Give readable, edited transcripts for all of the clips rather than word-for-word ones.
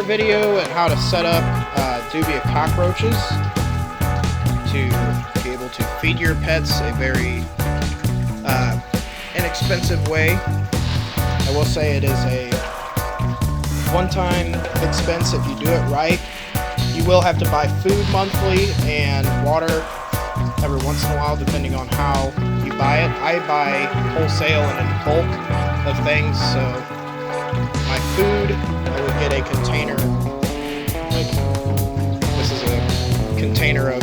video on how to set up Dubia cockroaches to be able to feed your pets a very inexpensive way. I will say it is a one-time expense if you do it right. You will have to buy food monthly and water every once in a while depending on how you buy it. I buy wholesale and in bulk of things, so my food, I would get a container, like this is a container of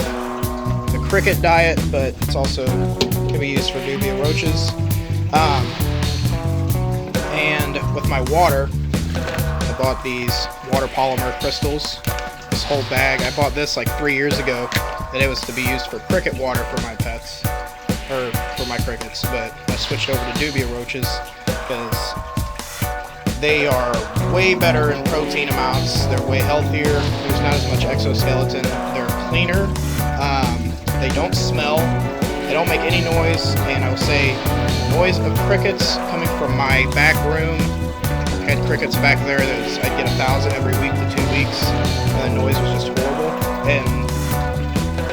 the cricket diet, but it's also can be used for Dubia roaches. And with my water, I bought these water polymer crystals. This whole bag, I bought this like 3 years ago, that it was to be used for cricket water for my pets, or for my crickets, but I switched over to Dubia roaches because they are way better in protein amounts, they're way healthier, there's not as much exoskeleton, they're cleaner, they don't smell, they don't make any noise, and I will say the noise of crickets coming from my back room, I had crickets back there, I'd get 1,000 every week to 2 weeks, and the noise was just horrible, and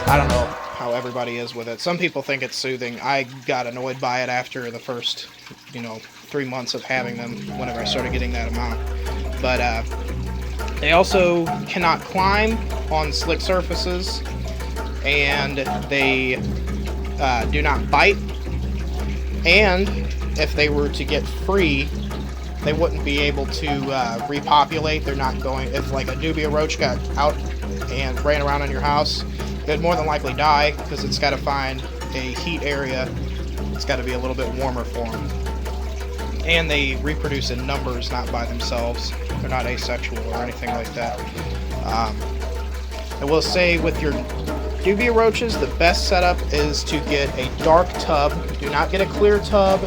I don't know how everybody is with it. Some people think it's soothing. I got annoyed by it after the first, 3 months of having them, whenever I started getting that amount. But they also cannot climb on slick surfaces, and they do not bite. And if they were to get free, they wouldn't be able to repopulate. They're not going, if like a Dubia roach got out and ran around in your house, it would more than likely die because it's got to find a heat area. It's got to be a little bit warmer for them. And they reproduce in numbers, not by themselves. They're not asexual or anything like that. I will say with your Dubia roaches, the best setup is to get a dark tub. Do not get a clear tub.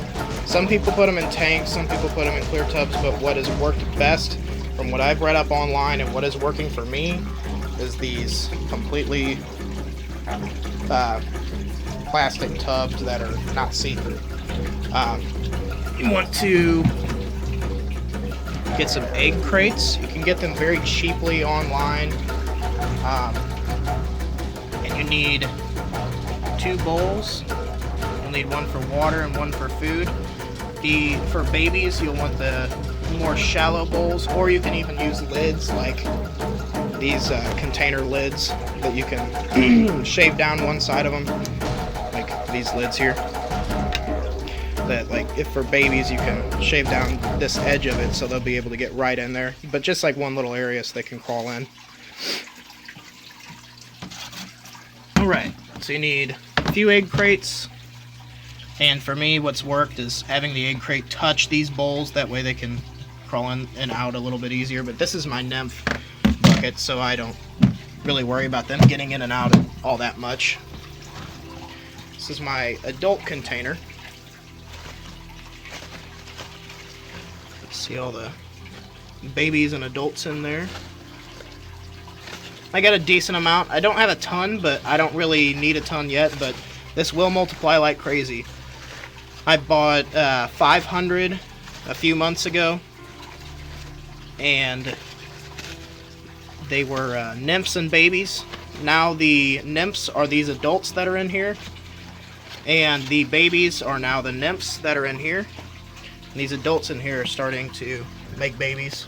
Some people put them in tanks, some people put them in clear tubs, but what has worked best from what I've read up online and what is working for me is these completely plastic tubs that are not see-through. You want to get some egg crates. You can get them very cheaply online. And you need 2 bowls. You'll need one for water and one for food. For babies, you'll want the more shallow bowls, or you can even use lids like these container lids that you can shave down one side of them, like these lids here. That, like, if for babies, you can shave down this edge of it so they'll be able to get right in there, but just like one little area so they can crawl in. Alright, so you need a few egg crates, and for me what's worked is having the egg crate touch these bowls, that way they can crawl in and out a little bit easier. But this is my nymph bucket, so I don't really worry about them getting in and out all that much. This is my adult container. See all the babies and adults in there. I got a decent amount. I don't have a ton, but I don't really need a ton yet, but this will multiply like crazy. I bought 500 a few months ago, and they were nymphs and babies. Now the nymphs are these adults that are in here, and the babies are now the nymphs that are in here. And these adults in here are starting to make babies.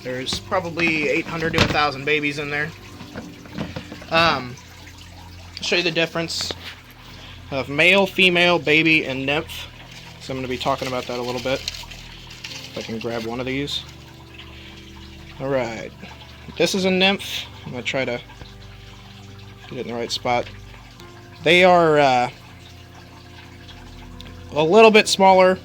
There's probably 800 to 1,000 babies in there. I'll show you the difference of male, female, baby, and nymph. So I'm going to be talking about that a little bit. If I can grab one of these. Alright. This is a nymph. I'm going to try to get it in the right spot. They are a little bit smaller.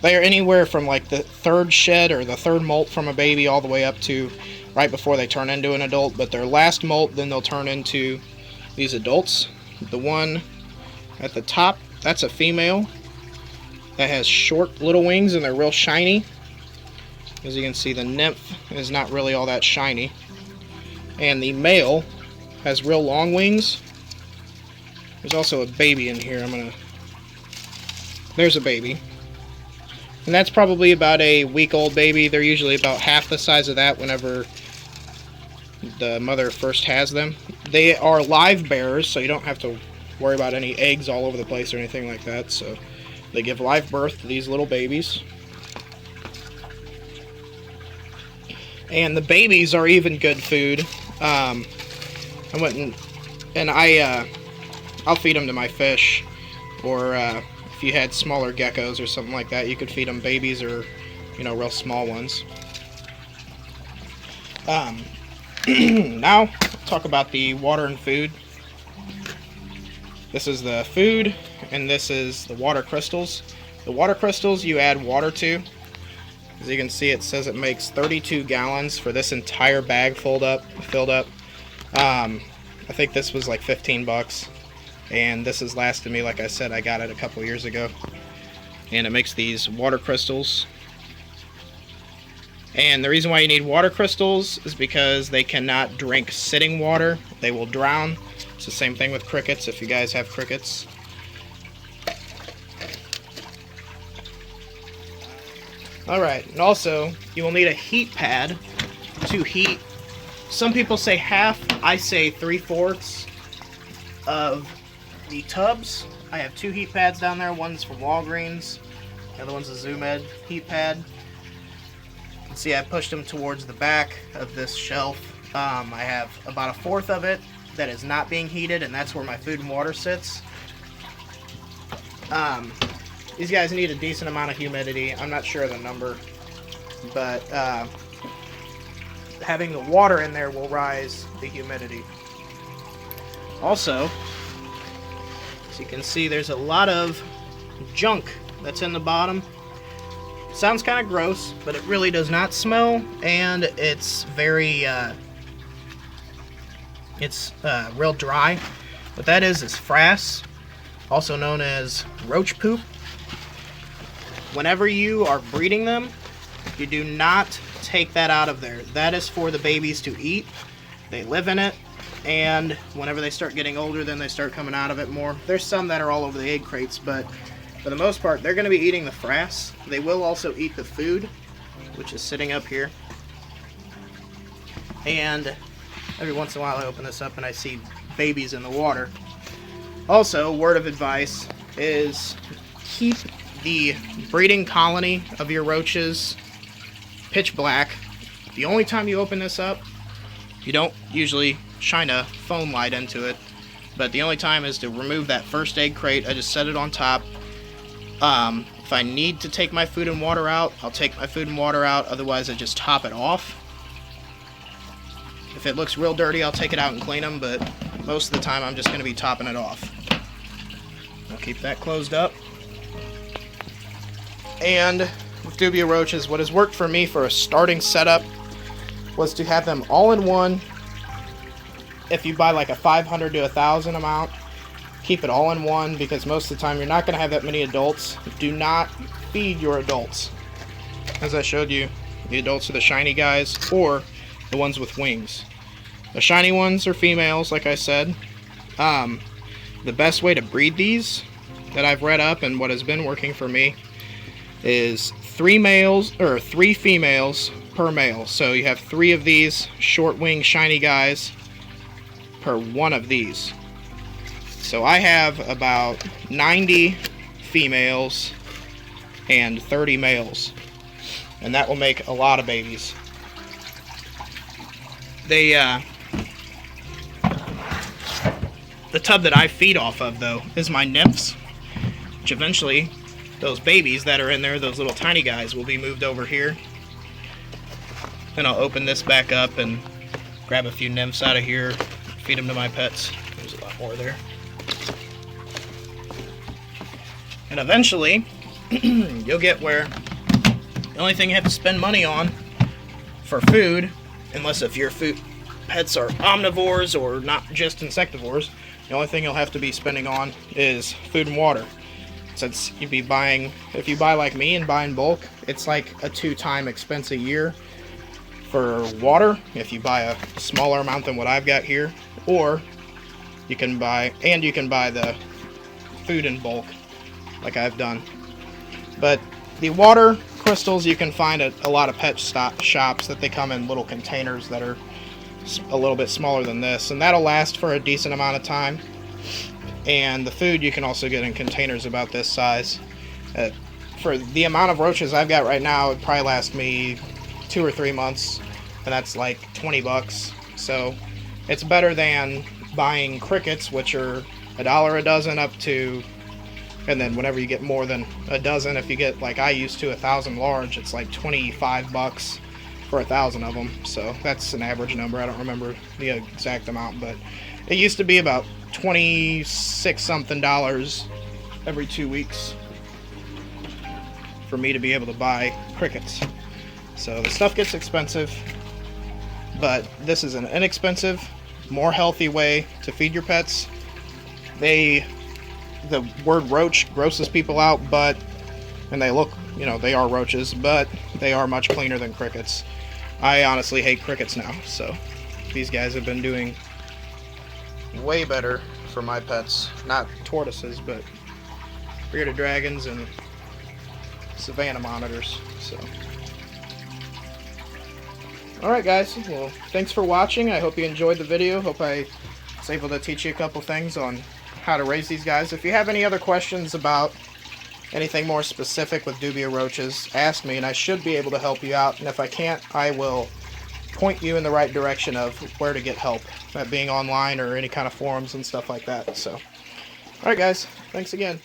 They are anywhere from like the 3rd shed or the 3rd molt from a baby all the way up to right before they turn into an adult. But their last molt, then they'll turn into these adults. The one at the top, that's a female that has short little wings and they're real shiny. As you can see, the nymph is not really all that shiny. And the male has real long wings. There's also a baby in here. There's a baby. And that's probably about a week-old baby. They're usually about half the size of that whenever the mother first has them. They are live bearers, so you don't have to worry about any eggs all over the place or anything like that. So they give live birth to these little babies. And the babies are even good food. I went and I'll feed them to my fish, or if you had smaller geckos or something like that, you could feed them babies or, you know, real small ones. Now, talk about the water and food. This is the food, and this is the water crystals. The water crystals you add water to. As you can see, it says it makes 32 gallons for this entire bag filled up. I think this was like 15 bucks. And this has lasted me, like I said, I got it a couple years ago. And it makes these water crystals. And the reason why you need water crystals is because they cannot drink sitting water. They will drown. It's the same thing with crickets, if you guys have crickets. Alright, and also, you will need a heat pad to heat. Some people say half, I say 3/4 of the tubs. I have 2 heat pads down there. One's from Walgreens, the other one's a Zoom Ed heat pad. You can see I pushed them towards the back of this shelf. I have about 1/4 of it that is not being heated, and that's where my food and water sits. These guys need a decent amount of humidity. I'm not sure of the number, but having the water in there will rise the humidity. Also, as you can see, there's a lot of junk that's in the bottom. Sounds kind of gross, but it really does not smell, and it's very real dry. What that is frass, also known as roach poop. Whenever you are breeding them, you do not take that out of there. That is for the babies to eat. They live in it, and whenever they start getting older, then they start coming out of it more. There's some that are all over the egg crates, but for the most part, they're going to be eating the frass. They will also eat the food, which is sitting up here. And every once in a while I open this up and I see babies in the water. Also, word of advice is keep the breeding colony of your roaches pitch black. The only time you open this up, you don't usually shine a phone light into it, but the only time is to remove that first egg crate. I just set it on top. If I need to take my food and water out, I'll take my food and water out. Otherwise, I just top it off. If it looks real dirty, I'll take it out and clean them, but most of the time I'm just going to be topping it off. I'll keep that closed up. And with Dubia roaches, what has worked for me for a starting setup was to have them all in one. If you buy like a 500 to 1,000 amount, keep it all in one, because most of the time you're not going to have that many adults. Do not feed your adults. As I showed you, the adults are the shiny guys or the ones with wings. The shiny ones are females, like I said. The best way to breed these that I've read up and what has been working for me is 3 males or 3 females per male. So you have 3 of these short wing shiny guys per one of these. So I have about 90 females and 30 males, and that will make a lot of babies. The tub that I feed off of, though, is my nymphs, which eventually those babies that are in there, those little tiny guys, will be moved over here. Then I'll open this back up and grab a few nymphs out of here, feed them to my pets. There's a lot more there. And eventually, you'll get where the only thing you have to spend money on for food, unless if your pets are omnivores or not just insectivores, the only thing you'll have to be spending on is food and water. Since you'd be buying, if you buy like me and buy in bulk, it's like a 2-time expense a year for water if you buy a smaller amount than what I've got here, or you can buy the food in bulk like I've done. But The water crystals you can find at a lot of pet shops that they come in little containers that are a little bit smaller than this, and that'll last for a decent amount of time. And the food you can also get in containers about this size. For the amount of roaches I've got right now, it'd probably last me 2 or 3 months, and that's like $20. So it's better than buying crickets, which are $1 a dozen up to, and then whenever you get more than a dozen, if you get, like I used to, 1,000 large, it's like $25 for 1,000 of them. So that's an average number. I don't remember the exact amount, but it used to be about $26 something every 2 weeks for me to be able to buy crickets. So the stuff gets expensive, but this is an inexpensive, more healthy way to feed your pets. The word roach grosses people out, and they look, they are roaches, but they are much cleaner than crickets. I honestly hate crickets now, so these guys have been doing way better for my pets. Not tortoises, but bearded dragons and Savannah monitors. So, alright guys, well, thanks for watching. I hope you enjoyed the video. Hope I was able to teach you a couple things on how to raise these guys. If you have any other questions about anything more specific with Dubia roaches, ask me and I should be able to help you out. And if I can't, I will point you in the right direction of where to get help, that being online or any kind of forums and stuff like that. So, alright guys, thanks again.